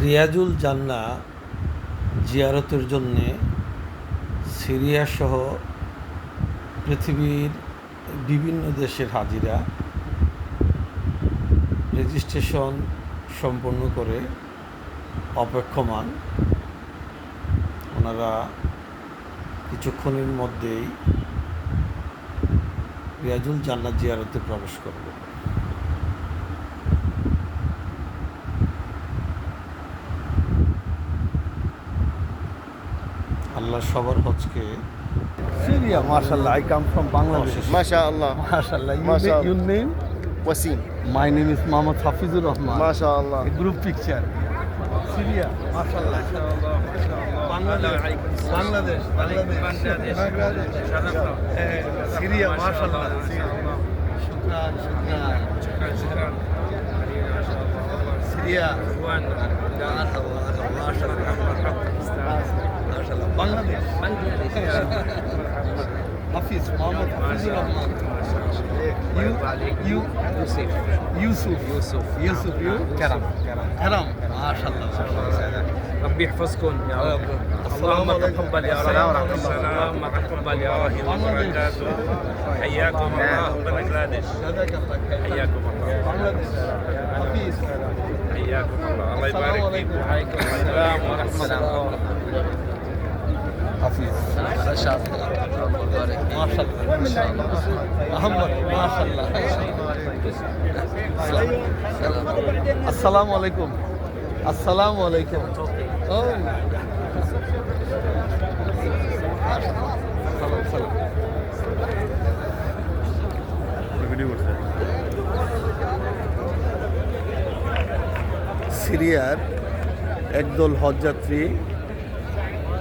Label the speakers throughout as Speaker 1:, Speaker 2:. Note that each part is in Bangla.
Speaker 1: রিয়াজুল জান্না জিয়ারতের জন্যে সিরিয়াসহ পৃথিবীর বিভিন্ন দেশের হাজিরা রেজিস্ট্রেশন সম্পন্ন করে অপেক্ষমান। ওনারা কিছুক্ষণের মধ্যেই রিয়াজুল জান্নাত জিয়ারতে প্রবেশ করবে। আল্লাহ সবার হজকে
Speaker 2: Syria, mashallah. I come from Bangladesh.
Speaker 3: MashaAllah.
Speaker 2: Mashallah.
Speaker 3: Mashallah.
Speaker 2: Your name?
Speaker 3: Wasim.
Speaker 2: My name is Mohammad Hafizur Rahman.
Speaker 3: MashaAllah.
Speaker 2: A group picture. Syria, mashallah. Bangladesh. Syria, mashallah. Shukran. Syria. Mashallah. Bangladesh. Hafiz, Mohammad Hafizur Rahman. You? Yusuf. You? Karam. Mashallah.
Speaker 4: ربي يحفظكم يا رب. اللهم تقبل يا رب. اللهم تقبل يا رب وبركاته. حياكم الله بنغلاديش. حياكم الله.
Speaker 2: Bangladesh. Hafiz.
Speaker 4: حياكم الله. الله يبارك فيكم. وعليكم السلام ورحمة الله.
Speaker 2: Hafiz. MashaAllah. Muhammad. MashaAllah. Assalamu alaikum. Assalamu alaikum. Oh. Salam. সিরিয়ার একদল হজযাত্রী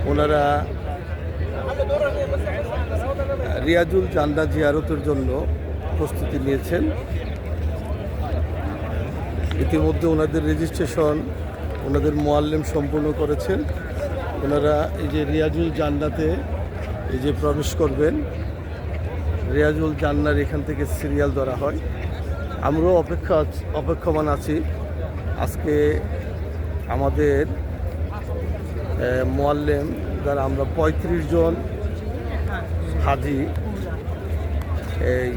Speaker 2: ওনারা রিয়াজুল জান্না জিয়ারতের জন্য প্রস্তুতি নিয়েছেন। ইতিমধ্যে ওনাদের রেজিস্ট্রেশন ওনাদের মোয়াল্লেম সম্পূর্ণ করেছেন। ওনারা এই যে রিয়াজুল জান্নাতে এই যে প্রবেশ করবেন, রিয়াজুল জান্নার এখান থেকে সিরিয়াল ধরা হয়। আমরাও অপেক্ষমান আছি। আজকে আমাদের মোয়াল্লেম দ্বারা আমরা 35 জন হাজি এই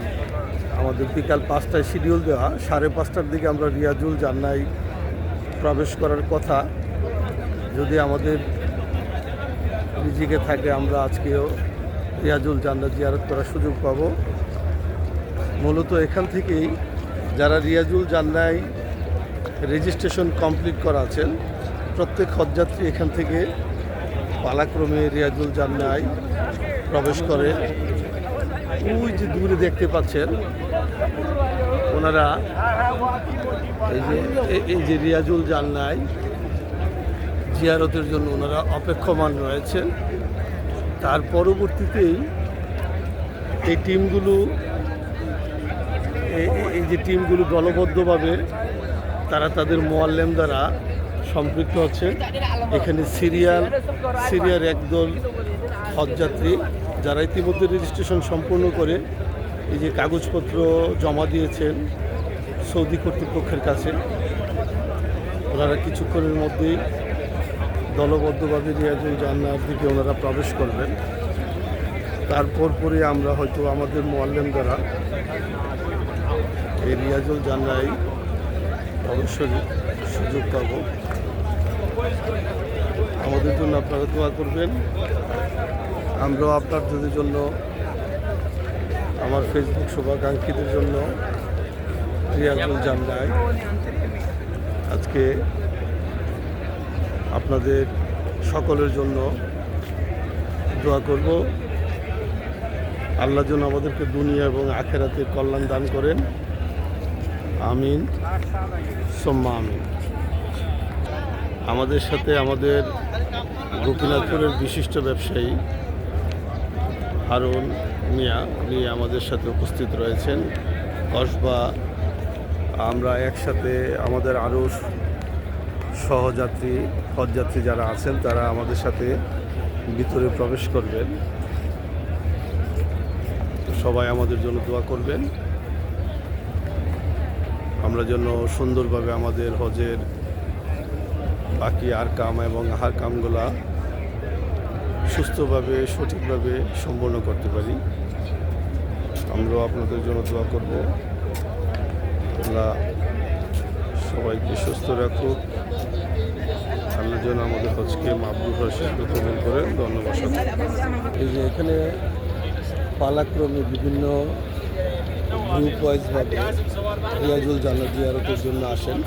Speaker 2: আমাদের বিকাল 5টায় শিডিউল দেওয়া, 5:30টার দিকে আমরা রিয়াজুল জান্নায় প্রবেশ করার কথা। যদি আমাদের রিজিকে থাকে আমরা আজকেও রিয়াজুল জান্নাত জিয়ারত করার সুযোগ পাব। মূলত এখান থেকেই যারা রিয়াজুল জান্নায় রেজিস্ট্রেশন কমপ্লিট করা আছেন প্রত্যেক হজযাত্রী এখান থেকে পালাক্রমে রিয়াজুল জান্নায় প্রবেশ করে। ওই যে দূরে দেখতে পাচ্ছেন ওনারা এই যে রিয়াজুল জান্নায় জিয়ারতের জন্য ওনারা অপেক্ষমান রয়েছেন। তার পরবর্তীতেই এই টিমগুলো দলবদ্ধভাবে তারা তাদের মোয়াল্লেম দ্বারা সম্পৃক্ত হচ্ছে। এখানে সিরিয়ার একদল হজযাত্রী যারা ইতিমধ্যে রেজিস্ট্রেশন সম্পূর্ণ করে এই যে কাগজপত্র জমা দিয়েছেন সৌদি কর্তৃপক্ষের কাছে, ওনারা কিছুক্ষণের মধ্যেই দলবদ্ধভাবে রিয়াজুল জান্নার দিকে ওনারা প্রবেশ করবেন। তারপর পরে আমরা হয়তো আমাদের মোয়াল্লেম দ্বারা এই রিয়াজুল জান্নায় অবশ্যই সুযোগ পাব। আমাদের জন্য আপনারা দোয়া করবেন। আমরাও আপনাদের জন্য, আমার ফেসবুক শুভাকাঙ্ক্ষীদের জন্য রিয়াজুল জান্নায় আজকে আপনাদের সকলের জন্য দোয়া করব। আল্লাহ যেন আমাদেরকে দুনিয়া এবং আখেরাতের কল্যাণ দান করেন। আমিন সুম্মা আমিন। আমাদের সাথে আমাদের গোপীনাথপুরের বিশিষ্ট ব্যবসায়ী হারুন মিয়া উনি আমাদের সাথে উপস্থিত রয়েছেন। কসবা আমরা একসাথে আমাদের আরও হজযাত্রী যারা আছেন তারা আমাদের সাথে ভিতরে প্রবেশ করবেন। সবাই আমাদের জন্য দোয়া করবেন। আমরা যেন সুন্দরভাবে আমাদের হজের বাকি আর কাম এবং আহার কামগুলা সুস্থভাবে সঠিকভাবে সম্পন্ন করতে পারি। আমরাও আপনাদের জন্য দোয়া করব, আল্লাহ সবাইকে সুস্থ রাখুক, আল্লাহ যেন আমাদের হজকে মাবরুর রশিদ কবুল করেন। ধন্যবাদ। এই যে এখানে পালাক্রমে বিভিন্ন গ্রুপ ওয়াইজভাবে রিয়াজুল জান্নাত জিয়ারতের জন্য আসেন।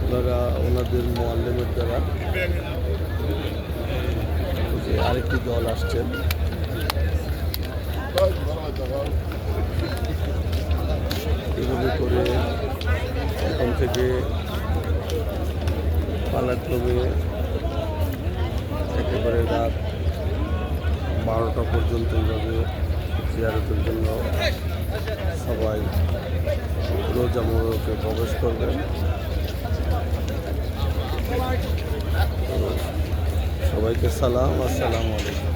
Speaker 2: ওনারা ওনাদের মোয়াল্লেমের দ্বারা যে আরেকটি দল আসছেন, এভাবে করে এখন থেকে পালাক্রমে একেবারে রাত 12টা পর্যন্ত এইভাবে জিয়ারতের জন্য সবাই রোজা মোবারকে প্রবেশ করবেন। সবাইকে সালাম, আসসালামু আলাইকুম।